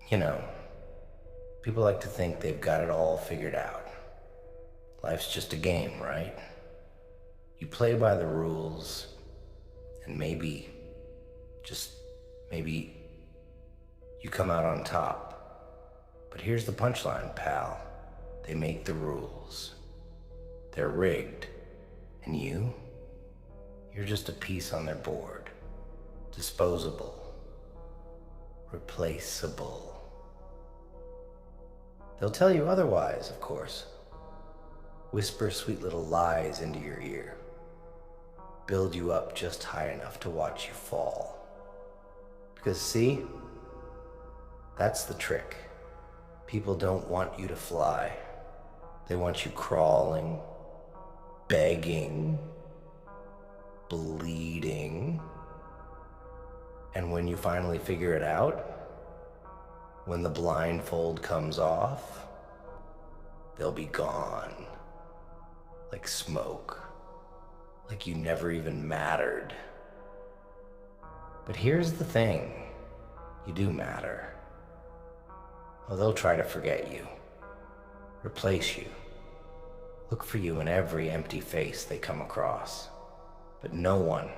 You know, people like to think they've got it all figured out. Life's just a game, right? You play by the rules, and maybe, just maybe, you come out on top. But here's the punchline, pal. They make the rules. They're rigged. And you're just a piece on their board. Disposable. Replaceable. They'll tell you otherwise, of course. Whisper sweet little lies into your ear. Build you up just high enough to watch you fall. Because see, that's the trick. People don't want you to fly. They want you crawling, begging, bleeding. And when you finally figure it out, when the blindfold comes off, they'll be gone. Like smoke. Like you never even mattered. But here's the thing. You do matter. Oh, they'll try to forget you. Replace you. Look for you in every empty face they come across. But no one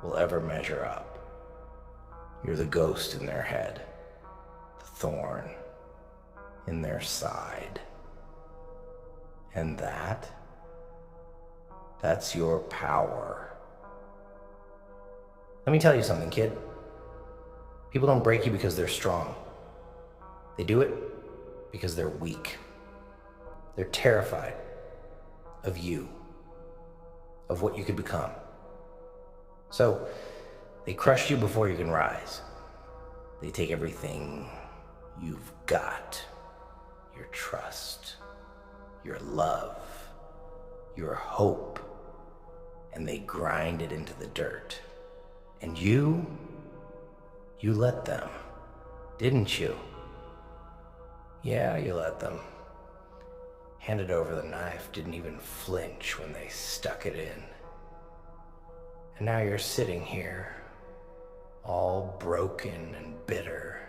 will ever measure up. You're the ghost in their head, the thorn in their side. And that's your power. Let me tell you something, kid. People don't break you because they're strong. They do it because they're weak. They're terrified of you, of what you could become. So, they crush you before you can rise. They take everything you've got. Your trust, your love, your hope, and they grind it into the dirt. And you let them, didn't you? Yeah, you let them. Handed over the knife, didn't even flinch when they stuck it in. And now you're sitting here, all broken and bitter,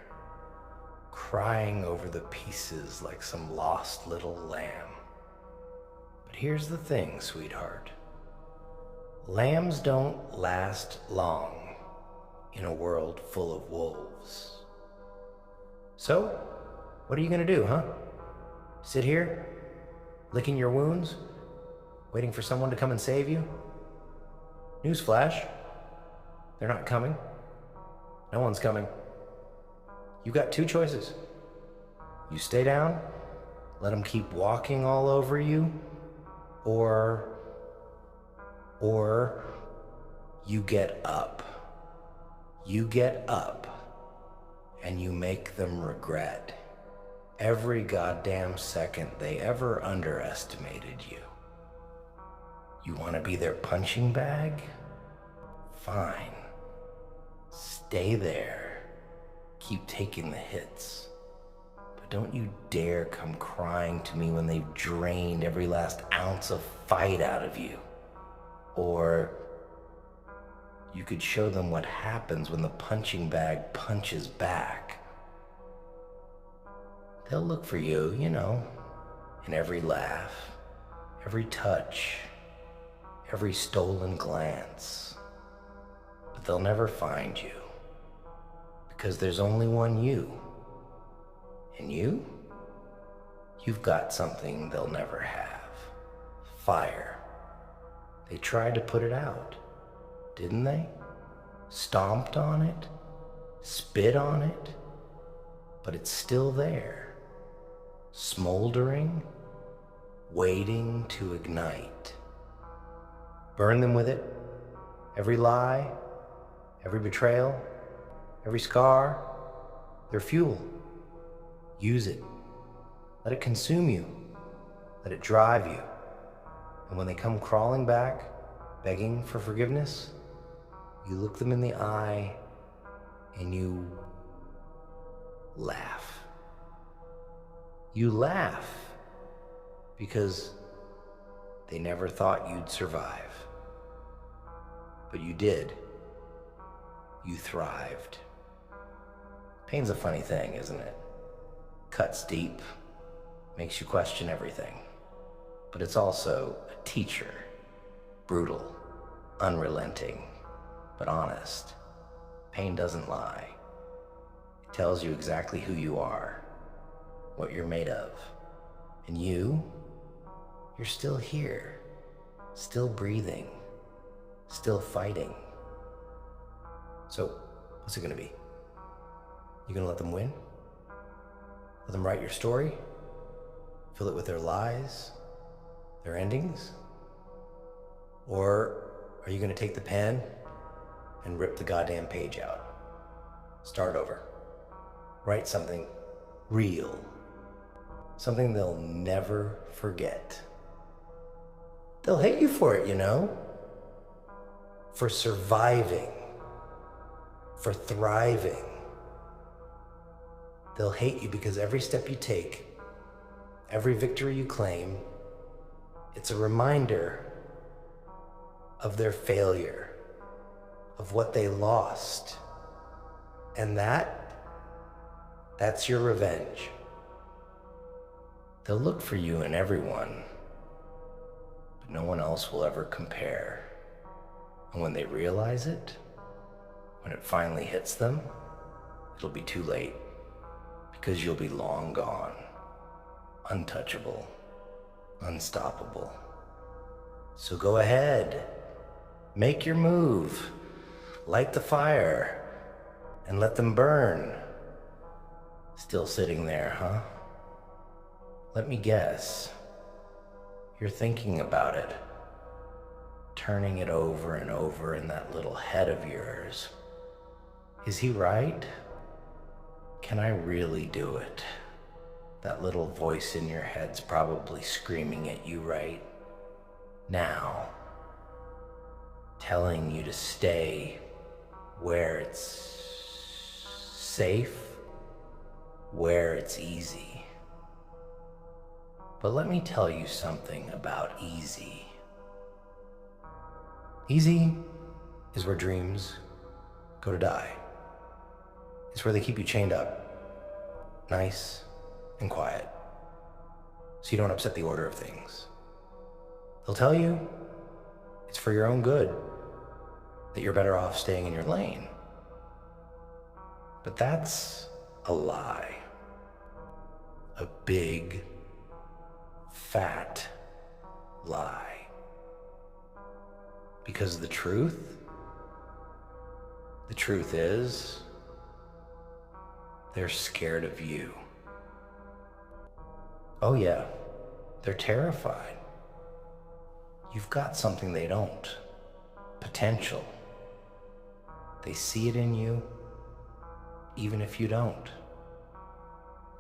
crying over the pieces like some lost little lamb. But here's the thing, sweetheart. Lambs don't last long in a world full of wolves. So, what are you gonna do, huh? Sit here, licking your wounds, waiting for someone to come and save you? Newsflash, they're not coming. No one's coming. You got two choices. You stay down, let them keep walking all over you, or you get up. You get up and you make them regret every goddamn second they ever underestimated you. You want to be their punching bag? Fine. Stay there. Keep taking the hits. But don't you dare come crying to me when they've drained every last ounce of fight out of you. Or you could show them what happens when the punching bag punches back. They'll look for you, in every laugh, every touch, every stolen glance. But they'll never find you. Because there's only one you. And you've got something they'll never have. Fire. They tried to put it out, didn't they? Stomped on it, spit on it, but it's still there, smoldering, waiting to ignite. Burn them with it, every lie, every betrayal, every scar, their fuel. Use it. Let it consume you. Let it drive you. And when they come crawling back, begging for forgiveness, you look them in the eye and you laugh. You laugh because they never thought you'd survive. But you did. You thrived. Pain's a funny thing, isn't it? Cuts deep, makes you question everything. But it's also a teacher. Brutal, unrelenting, but honest. Pain doesn't lie. It tells you exactly who you are, what you're made of. And you're still here, still breathing, still fighting. So, what's it gonna be? You gonna let them win? Let them write your story? Fill it with their lies, their endings? Or are you gonna take the pen and rip the goddamn page out? Start over. Write something real. Something they'll never forget. They'll hate you for it, you know? For surviving. For thriving. They'll hate you because every step you take, every victory you claim, it's a reminder of their failure, of what they lost. And that's your revenge. They'll look for you in everyone, but no one else will ever compare. And when they realize it, when it finally hits them, it'll be too late, because you'll be long gone, untouchable, unstoppable. So go ahead, make your move, light the fire, and let them burn. Still sitting there, huh? Let me guess. You're thinking about it, turning it over and over in that little head of yours. Is he right? Can I really do it? That little voice in your head's probably screaming at you right now, telling you to stay where it's safe, where it's easy. But let me tell you something about easy. Easy is where dreams go to die. It's where they keep you chained up, nice and quiet, so you don't upset the order of things. They'll tell you it's for your own good, that you're better off staying in your lane. But that's a lie. A big, fat lie. Because the truth is, they're scared of you. Oh yeah, they're terrified. You've got something they don't. Potential. They see it in you, even if you don't.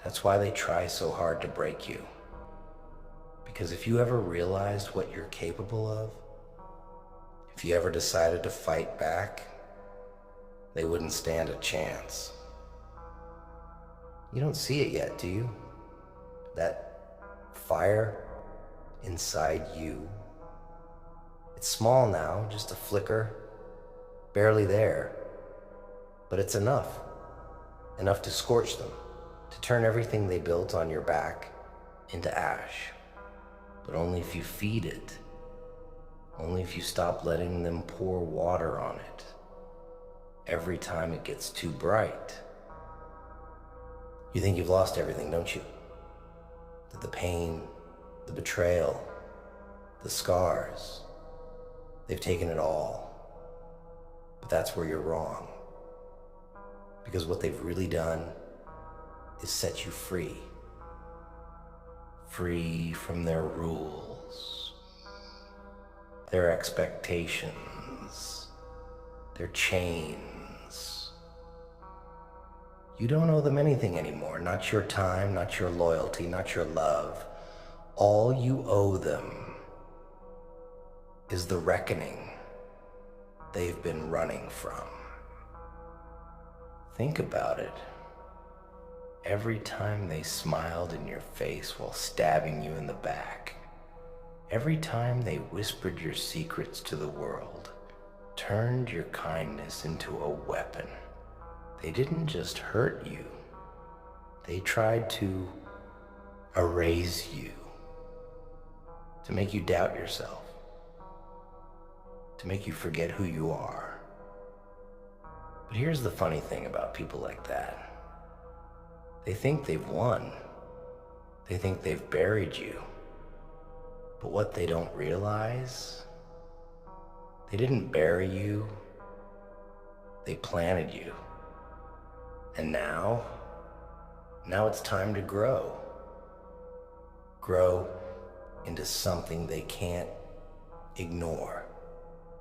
That's why they try so hard to break you. Because if you ever realized what you're capable of, if you ever decided to fight back, they wouldn't stand a chance. You don't see it yet, do you? That fire inside you. It's small now, just a flicker, barely there. But it's enough. Enough to scorch them, to turn everything they built on your back into ash. But only if you feed it. Only if you stop letting them pour water on it every time it gets too bright. You think you've lost everything, don't you? That the pain, the betrayal, the scars, they've taken it all. But that's where you're wrong. Because what they've really done is set you free. Free from their rules, their expectations, their chains. You don't owe them anything anymore. Not your time, not your loyalty, not your love. All you owe them is the reckoning they've been running from. Think about it. Every time they smiled in your face while stabbing you in the back, every time they whispered your secrets to the world, turned your kindness into a weapon, They didn't just hurt you. They tried to erase you, to make you doubt yourself, to make you forget who you are. But here's the funny thing about people like that. They think they've won. They think they've buried you. But what they don't realize, they didn't bury you, they planted you. And now it's time to grow. Grow into something they can't ignore,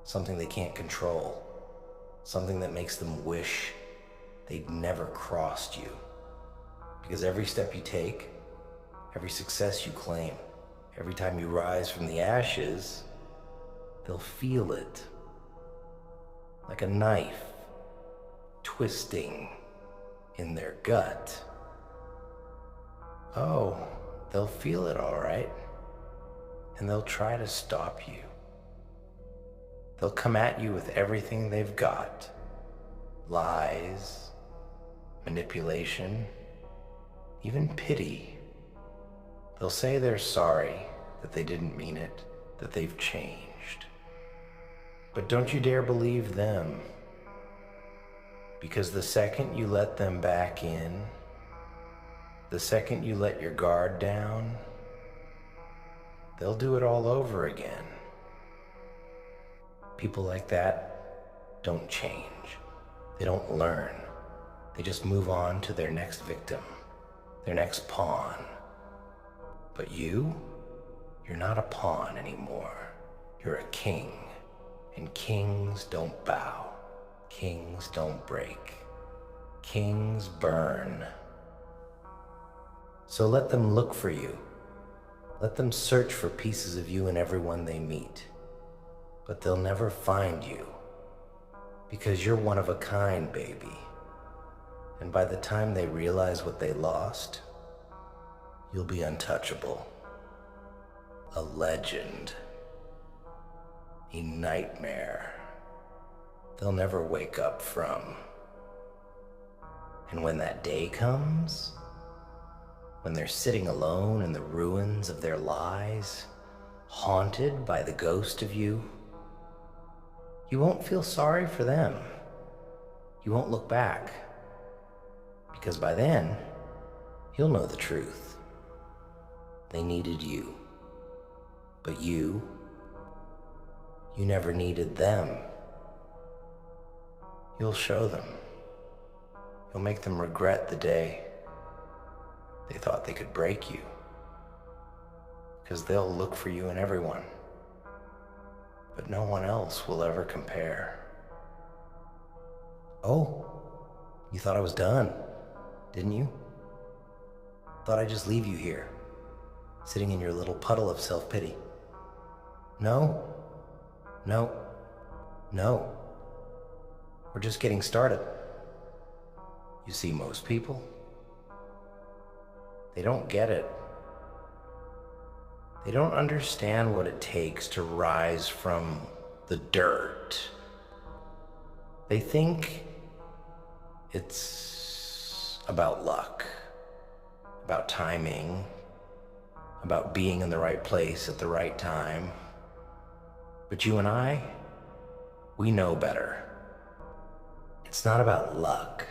something they can't control, something that makes them wish they'd never crossed you. Because every step you take, every success you claim, every time you rise from the ashes, they'll feel it. Like a knife twisting in their gut. Oh, they'll feel it all right. And they'll try to stop you. They'll come at you with everything they've got. Lies, manipulation, even pity. They'll say they're sorry, that they didn't mean it, that they've changed. But don't you dare believe them. Because the second you let them back in, the second you let your guard down, they'll do it all over again. People like that don't change. They don't learn. They just move on to their next victim, their next pawn. But you're not a pawn anymore. You're a king. And kings don't bow. Kings don't break. Kings burn. So let them look for you. Let them search for pieces of you in everyone they meet. But they'll never find you. Because you're one of a kind, baby. And by the time they realize what they lost, you'll be untouchable. A legend. A nightmare they'll never wake up from. And when that day comes, when they're sitting alone in the ruins of their lies, haunted by the ghost of you, you won't feel sorry for them. You won't look back. Because by then, you'll know the truth. They needed you. But you never needed them. You'll show them. You'll make them regret the day they thought they could break you. Because they'll look for you in everyone. But no one else will ever compare. Oh, you thought I was done, didn't you? Thought I'd just leave you here, sitting in your little puddle of self-pity. No. We're just getting started. You see, most people, they don't get it. They don't understand what it takes to rise from the dirt. They think it's about luck, about timing, about being in the right place at the right time. But you and I, we know better. It's not about luck.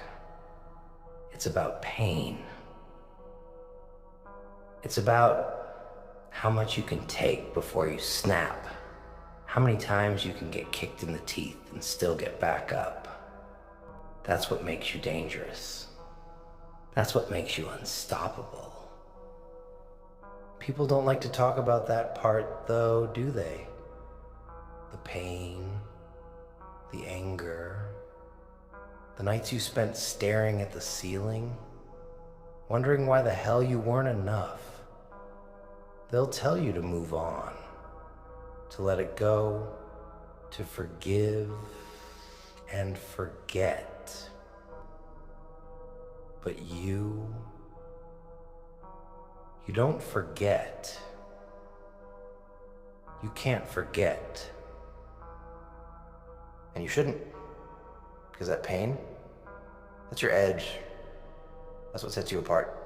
It's about pain. It's about how much you can take before you snap. How many times you can get kicked in the teeth and still get back up. That's what makes you dangerous. That's what makes you unstoppable. People don't like to talk about that part, though, do they? The pain, the anger, the nights you spent staring at the ceiling, wondering why the hell you weren't enough. They'll tell you to move on, to let it go, to forgive and forget. But you don't forget. You can't forget. And you shouldn't, because that pain, That's your edge. That's what sets you apart.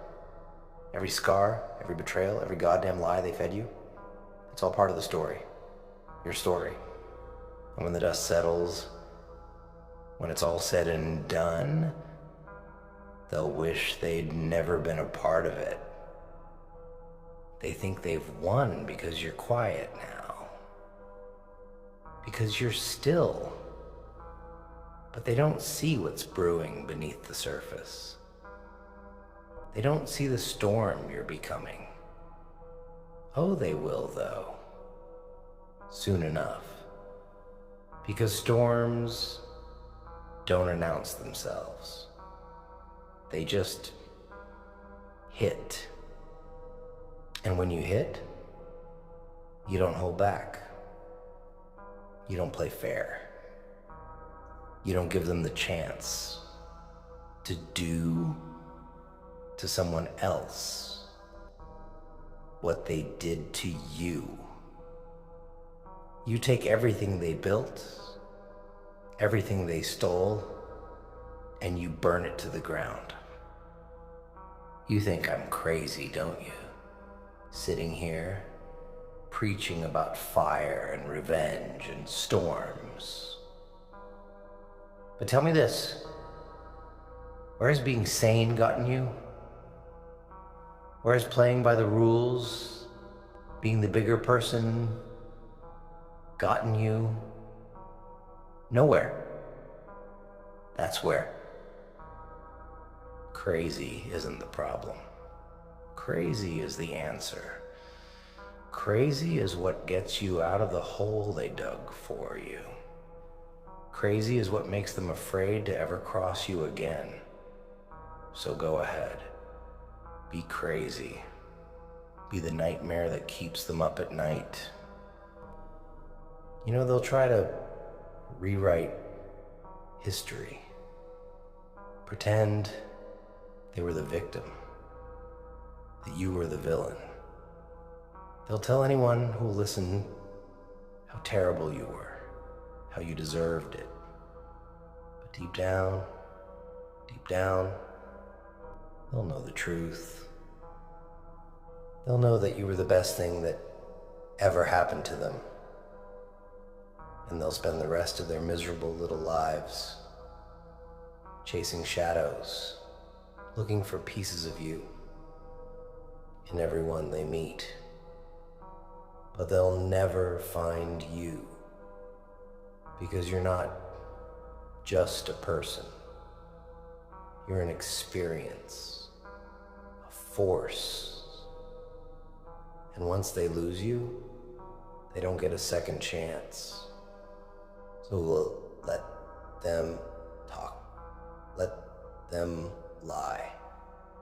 Every scar, every betrayal, every goddamn lie they fed you, it's all part of the story. Your story. And when the dust settles, when it's all said and done, they'll wish they'd never been a part of it. They think they've won because you're quiet now. Because you're still. But they don't see what's brewing beneath the surface. They don't see the storm you're becoming. Oh, they will, though. Soon enough. Because storms don't announce themselves. They just hit. And when you hit, you don't hold back. You don't play fair. You don't give them the chance to do to someone else what they did to you. You take everything they built, everything they stole, and you burn it to the ground. You think I'm crazy, don't you? Sitting here, preaching about fire and revenge and storms. But tell me this, where has being sane gotten you? Where has playing by the rules, being the bigger person, gotten you? Nowhere. That's where. Crazy isn't the problem. Crazy is the answer. Crazy is what gets you out of the hole they dug for you. Crazy is what makes them afraid to ever cross you again. So go ahead. Be crazy. Be the nightmare that keeps them up at night. You know, they'll try to rewrite history. Pretend they were the victim, that you were the villain. They'll tell anyone who'll listen how terrible you were, how you deserved it. But deep down, they'll know the truth. They'll know that you were the best thing that ever happened to them. And they'll spend the rest of their miserable little lives chasing shadows, looking for pieces of you in everyone they meet. But they'll never find you, because you're not just a person. You're an experience, a force. And once they lose you, they don't get a second chance. So we'll let them talk. Let them lie.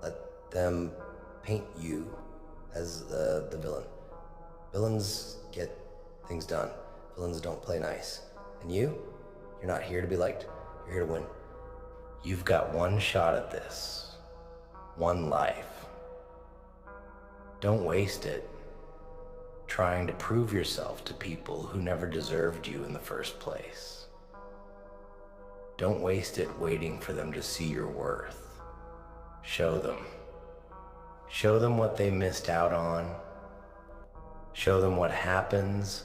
Let them paint you as the villain. Villains get things done. Villains don't play nice. And you're not here to be liked. You're here to win. You've got one shot at this. One life. Don't waste it trying to prove yourself to people who never deserved you in the first place. Don't waste it waiting for them to see your worth. Show them. Show them what they missed out on. Show them what happens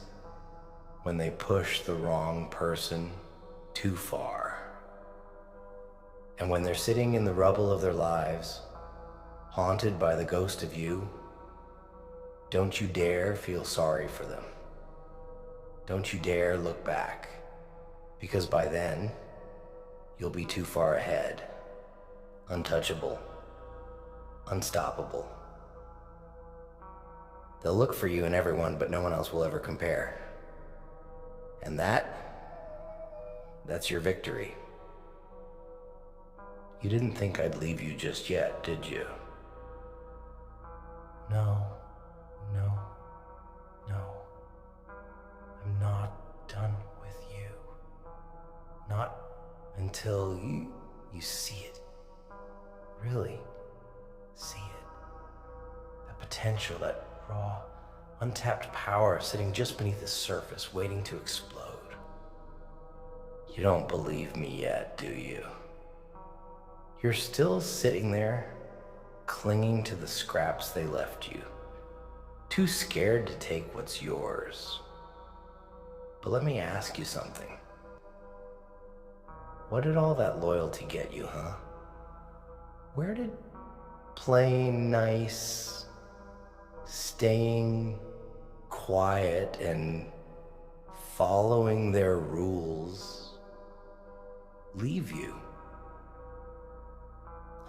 when they push the wrong person too far. And when they're sitting in the rubble of their lives, haunted by the ghost of you, don't you dare feel sorry for them. Don't you dare look back, because by then, you'll be too far ahead, untouchable, unstoppable. They'll look for you in everyone, but no one else will ever compare. And that's your victory. You didn't think I'd leave you just yet, did you? No. I'm not done with you. Not until you see it. Really see it. That potential, that raw, untapped power sitting just beneath the surface, waiting to explode. You don't believe me yet, do you? You're still sitting there, clinging to the scraps they left you, too scared to take what's yours. But let me ask you something. What did all that loyalty get you, huh? Where did playing nice, staying quiet, and following their rules leave you?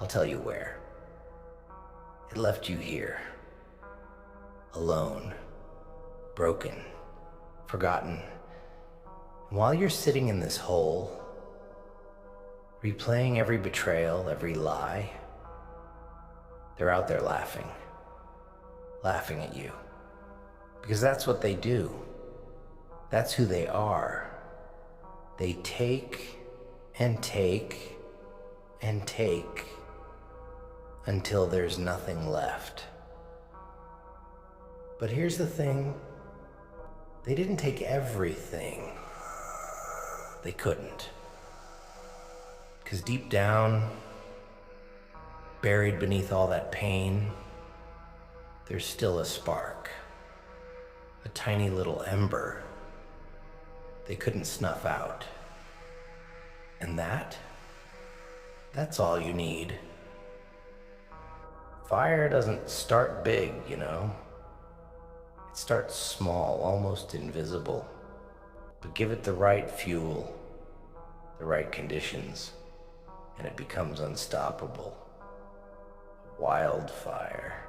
I'll tell you where. It left you here, alone, broken, forgotten. And while you're sitting in this hole, replaying every betrayal, every lie, they're out there laughing at you. Because that's what they do. That's who they are. They take and take and take until there's nothing left. But here's the thing. They didn't take everything. They couldn't. Because deep down, buried beneath all that pain, there's still a spark. A tiny little ember they couldn't snuff out. And that's all you need. Fire doesn't start big, you know. It starts small, almost invisible. But give it the right fuel, the right conditions, and it becomes unstoppable. Wildfire.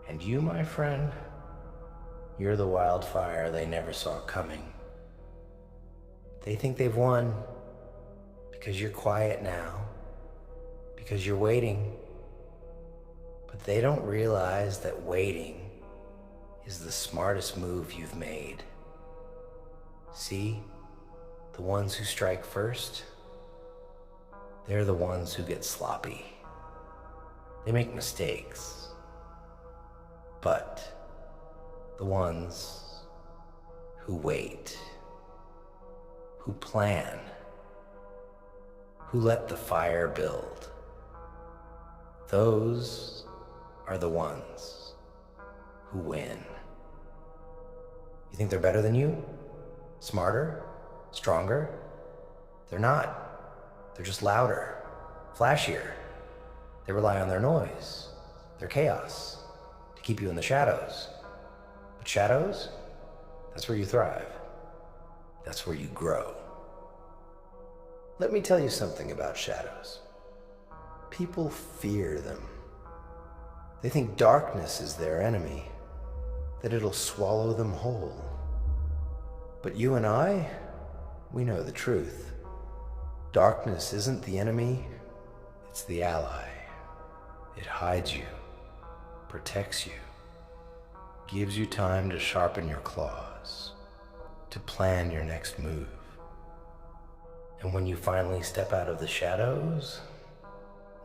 And you, my friend, you're the wildfire they never saw coming. They think they've won because you're quiet now, because you're waiting. But they don't realize that waiting is the smartest move you've made. See, the ones who strike first, they're the ones who get sloppy. They make mistakes. But the ones who wait, who plan, who let the fire build, those are the ones who win. You think they're better than you? Smarter? Stronger? They're not. They're just louder, flashier. They rely on their noise, their chaos, to keep you in the shadows. But shadows? That's where you thrive. That's where you grow. Let me tell you something about shadows. People fear them. They think darkness is their enemy, that it'll swallow them whole. But you and I, we know the truth. Darkness isn't the enemy, it's the ally. It hides you, protects you, gives you time to sharpen your claws, to plan your next move. And when you finally step out of the shadows,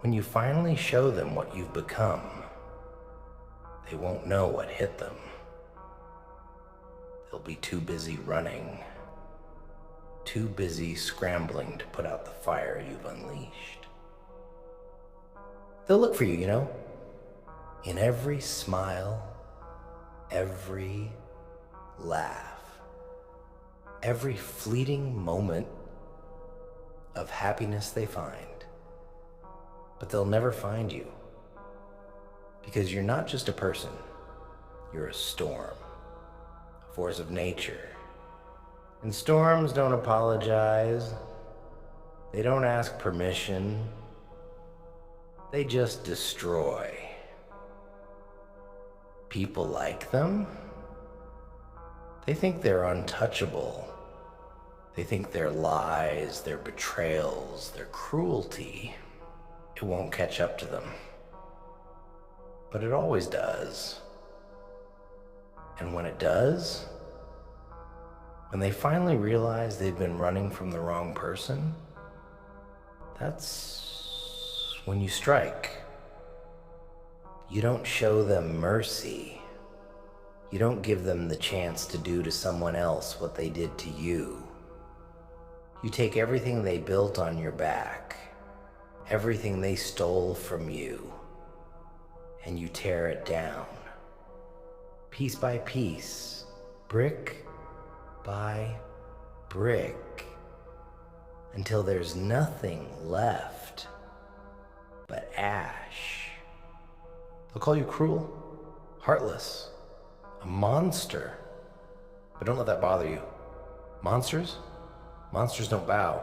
when you finally show them what you've become, they won't know what hit them. They'll be too busy running, too busy scrambling to put out the fire you've unleashed. They'll look for you, you know, in every smile, every laugh, every fleeting moment of happiness they find. But they'll never find you, because you're not just a person, you're a storm, a force of nature. And storms don't apologize, they don't ask permission, they just destroy. People like them. They think they're untouchable. They think their lies, their betrayals, their cruelty, it won't catch up to them. But it always does. And when it does, when they finally realize they've been running from the wrong person, that's when you strike. You don't show them mercy. You don't give them the chance to do to someone else what they did to you. You take everything they built on your back everything they stole from you, and you tear it down, piece by piece, brick by brick, until there's nothing left but ash. They'll call you cruel, heartless, a monster. But don't let that bother you. Monsters don't bow.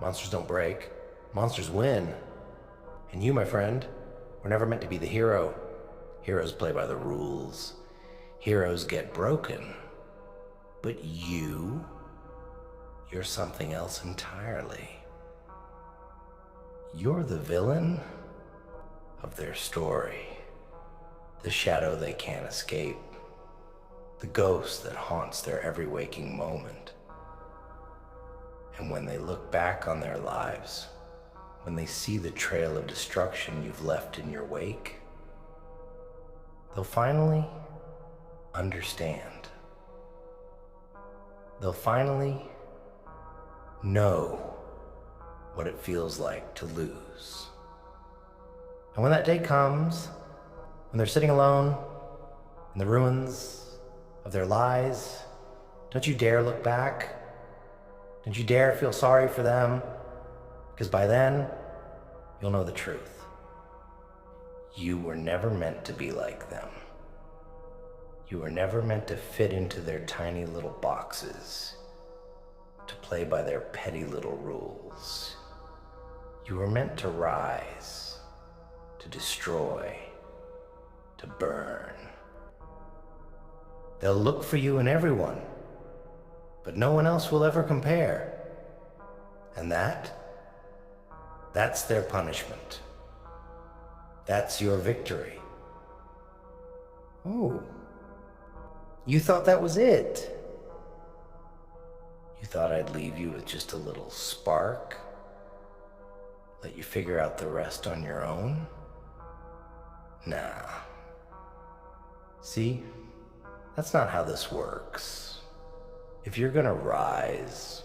Monsters don't break. Monsters win. And you, my friend, were never meant to be the hero. Heroes play by the rules. Heroes get broken. But you're something else entirely. You're the villain of their story, the shadow they can't escape, the ghost that haunts their every waking moment. And when they look back on their lives, when they see the trail of destruction you've left in your wake, they'll finally understand. They'll finally know what it feels like to lose. And when that day comes, when they're sitting alone in the ruins of their lies, don't you dare look back. Don't you dare feel sorry for them, because by then, you'll know the truth. You were never meant to be like them. You were never meant to fit into their tiny little boxes, to play by their petty little rules. You were meant to rise, to destroy, to burn. They'll look for you in everyone, but no one else will ever compare. And that's their punishment. That's your victory. Oh, you thought that was it? You thought I'd leave you with just a little spark? Let you figure out the rest on your own? Nah. See, that's not how this works. If you're gonna rise,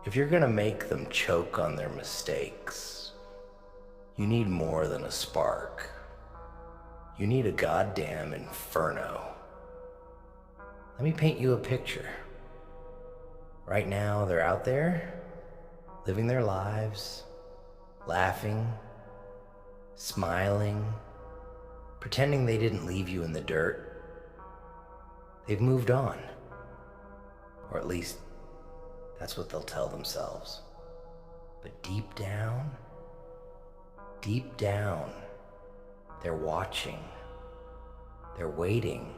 if you're gonna make them choke on their mistakes, you need more than a spark. You need a goddamn inferno. Let me paint you a picture. Right now, they're out there, living their lives, laughing, smiling, pretending they didn't leave you in the dirt. They've moved on. Or at least, that's what they'll tell themselves. But deep down, they're watching. They're waiting.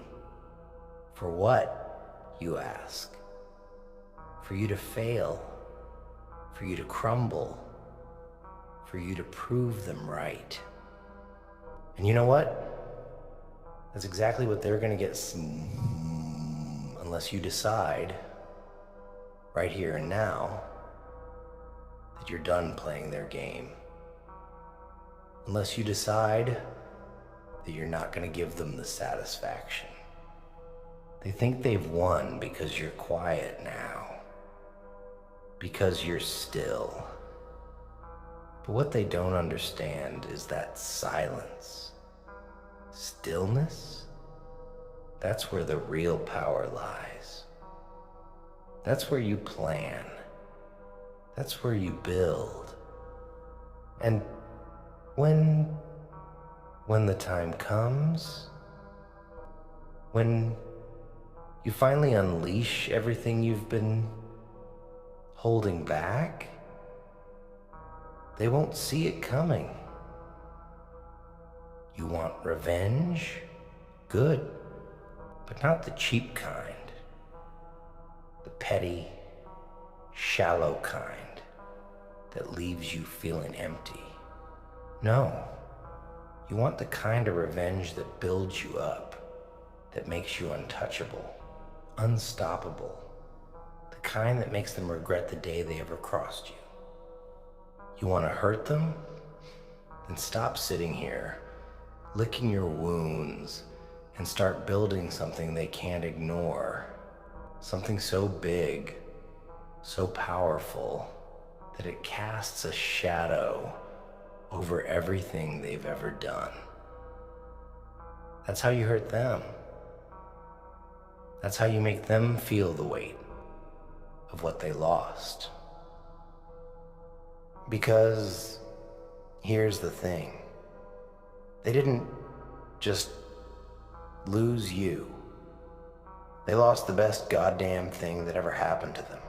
For what, you ask? For you to fail, for you to crumble, for you to prove them right. And you know what? That's exactly what they're gonna get unless you decide, right here and now, that you're done playing their game. Unless you decide that you're not gonna give them the satisfaction. They think they've won because you're quiet now. Because you're still. But what they don't understand is that silence, stillness, that's where the real power lies. That's where you plan. That's where you build. And when the time comes, when you finally unleash everything you've been holding back, they won't see it coming. You want revenge? Good, but not the cheap kind. The petty, shallow kind that leaves you feeling empty. No, you want the kind of revenge that builds you up, that makes you untouchable, unstoppable, the kind that makes them regret the day they ever crossed you. You want to hurt them? Then stop sitting here, licking your wounds, and start building something they can't ignore. Something so big, so powerful, that it casts a shadow over everything they've ever done. That's how you hurt them. That's how you make them feel the weight of what they lost. Because here's the thing. They didn't just lose you. They lost the best goddamn thing that ever happened to them.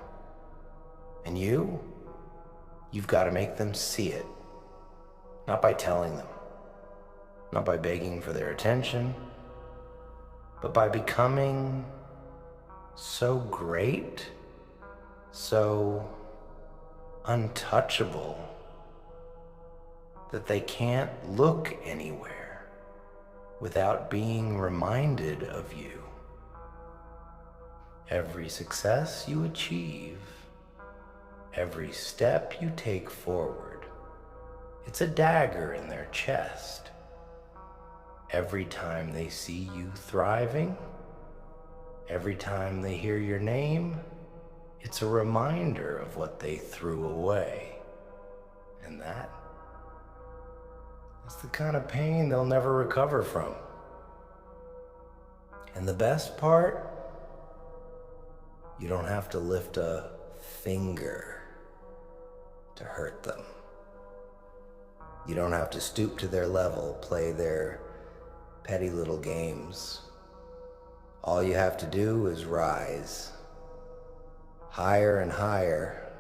And you've got to make them see it. Not by telling them, not by begging for their attention, but by becoming so great, so untouchable, that they can't look anywhere without being reminded of you. Every success you achieve, every step you take forward, it's a dagger in their chest. Every time they see you thriving, every time they hear your name, it's a reminder of what they threw away. And that's the kind of pain they'll never recover from. And the best part, you don't have to lift a finger to hurt them. You don't have to stoop to their level, play their petty little games. All you have to do is rise higher and higher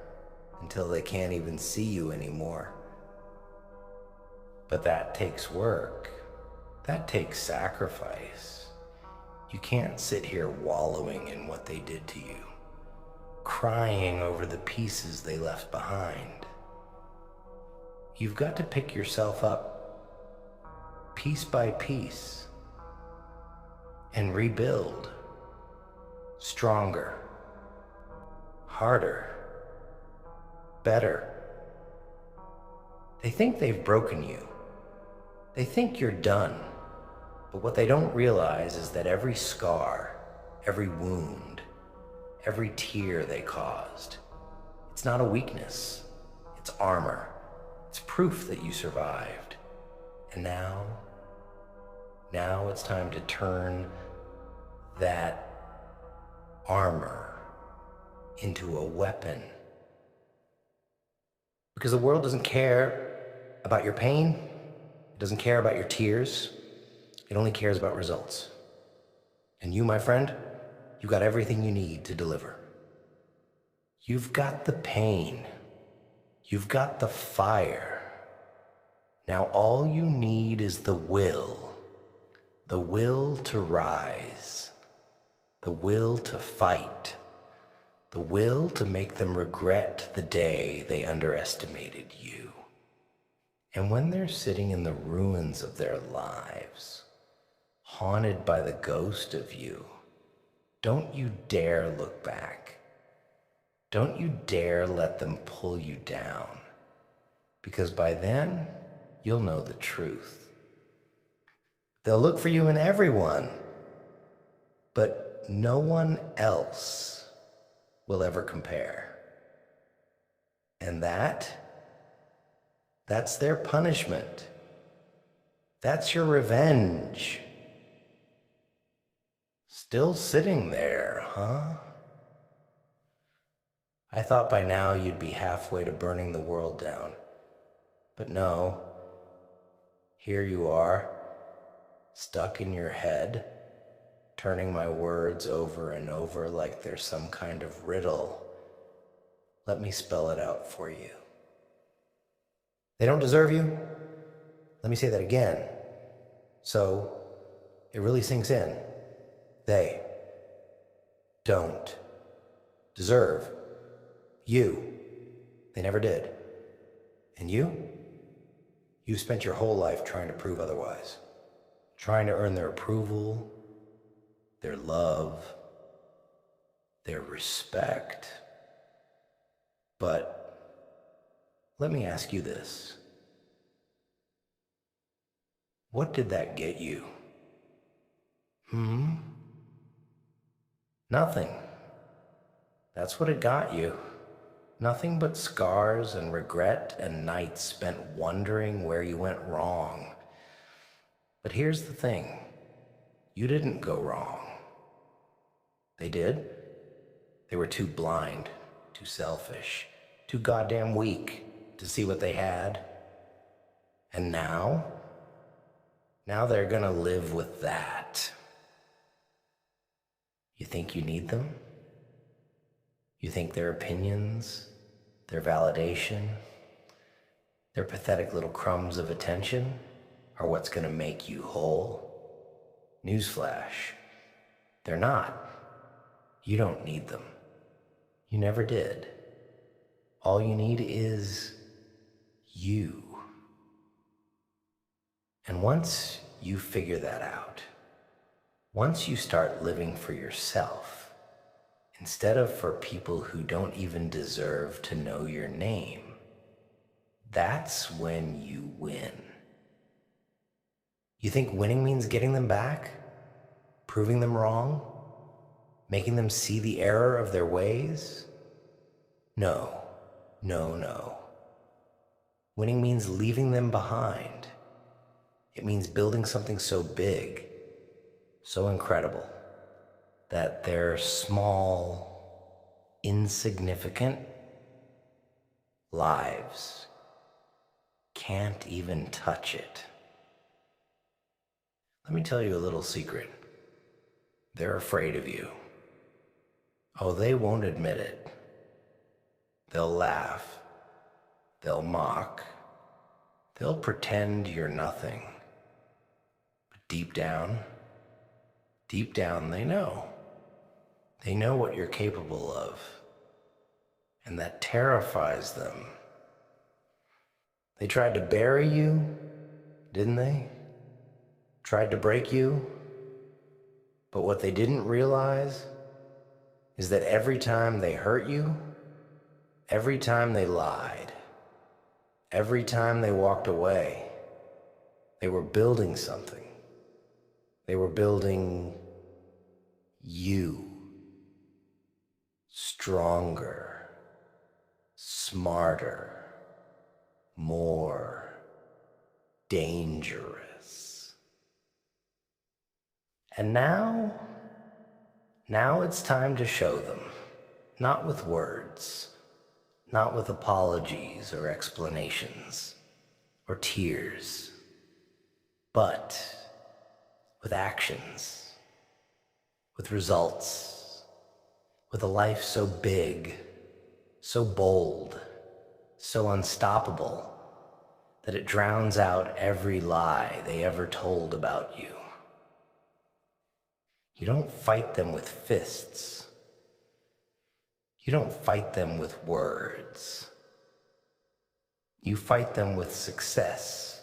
until they can't even see you anymore. But that takes work. That takes sacrifice. You can't sit here wallowing in what they did to you, crying over the pieces they left behind. You've got to pick yourself up piece by piece and rebuild stronger, harder, better. They think they've broken you. They think you're done. But what they don't realize is that every scar, every wound, every tear they caused, it's not a weakness, it's armor. It's proof that you survived. And now it's time to turn that armor into a weapon. Because the world doesn't care about your pain. It doesn't care about your tears. It only cares about results. And you, my friend, you got everything you need to deliver. You've got the pain. You've got the fire. Now all you need is the will to rise, the will to fight, the will to make them regret the day they underestimated you. And when they're sitting in the ruins of their lives, haunted by the ghost of you, don't you dare look back. Don't you dare let them pull you down, because by then, you'll know the truth. They'll look for you in everyone, but no one else will ever compare. And that's their punishment. That's your revenge. Still sitting there, huh? I thought by now you'd be halfway to burning the world down. But no, here you are, stuck in your head, turning my words over and over like they're some kind of riddle. Let me spell it out for you. They don't deserve you? Let me say that again, so it really sinks in. They don't deserve you. They never did. And you spent your whole life trying to prove otherwise. Trying to earn their approval, their love, their respect. But let me ask you this. What did that get you? Nothing. That's what it got you. Nothing but scars and regret and nights spent wondering where you went wrong. But here's the thing. You didn't go wrong. They did. They were too blind, too selfish, too goddamn weak to see what they had. And now they're gonna live with that. You think you need them? You think their opinions, their validation, their pathetic little crumbs of attention are what's gonna make you whole? Newsflash, they're not. You don't need them. You never did. All you need is you. And once you figure that out, once you start living for yourself, instead of for people who don't even deserve to know your name, that's when you win. You think winning means getting them back? Proving them wrong? Making them see the error of their ways? No. Winning means leaving them behind. It means building something so big, so incredible, that their small, insignificant lives can't even touch it. Let me tell you a little secret. They're afraid of you. Oh, they won't admit it. They'll laugh. They'll mock. They'll pretend you're nothing. But deep down, they know. They know what you're capable of. And that terrifies them. They tried to bury you, didn't they? Tried to break you. But what they didn't realize is that every time they hurt you, every time they lied, every time they walked away, they were building something. They were building you. Stronger, smarter, more dangerous. And now it's time to show them, not with words, not with apologies or explanations or tears, but with actions, with results, with a life so big, so bold, so unstoppable that it drowns out every lie they ever told about you. You don't fight them with fists. You don't fight them with words. You fight them with success.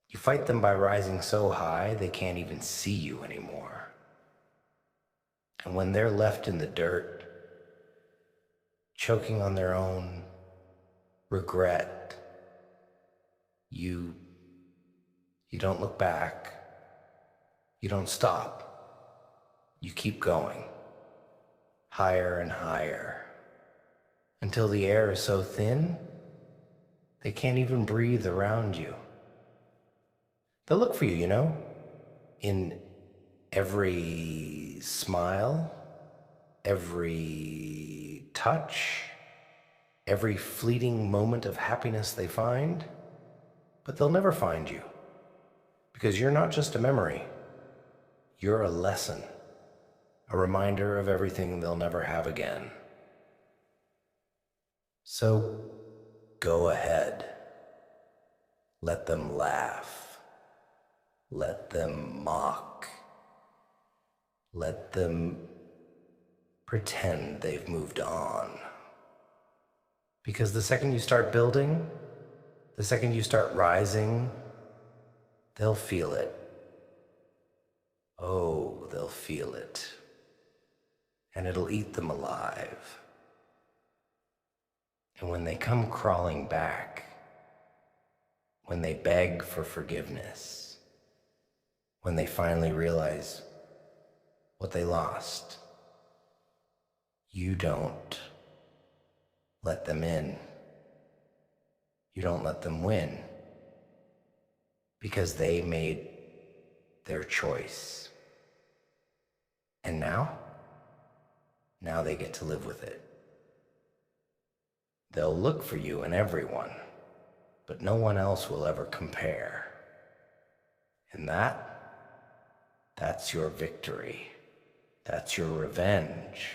You fight them by rising so high they can't even see you anymore. And when they're left in the dirt, choking on their own regret, you don't look back. You don't stop. You keep going, higher and higher, until the air is so thin, they can't even breathe around you. They'll look for you, you know, in every smile, every touch, every fleeting moment of happiness they find, but they'll never find you, because you're not just a memory. You're a lesson, a reminder of everything they'll never have again. So go ahead. Let them laugh. Let them mock. Let them pretend they've moved on. Because the second you start building, the second you start rising, they'll feel it. Oh, they'll feel it. And it'll eat them alive. And when they come crawling back, when they beg for forgiveness, when they finally realize what they lost, you don't. let them in. You don't let them win because they made their choice. And now they get to live with it. They'll look for you in everyone, but no one else will ever compare. And that's your victory. That's your revenge.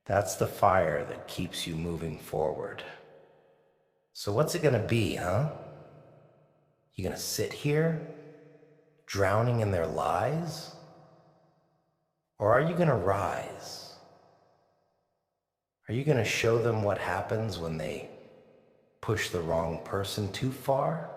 That's the fire that keeps you moving forward. So what's it gonna be, huh? You gonna sit here, drowning in their lies? Or are you gonna rise? Are you gonna show them what happens when they push the wrong person too far?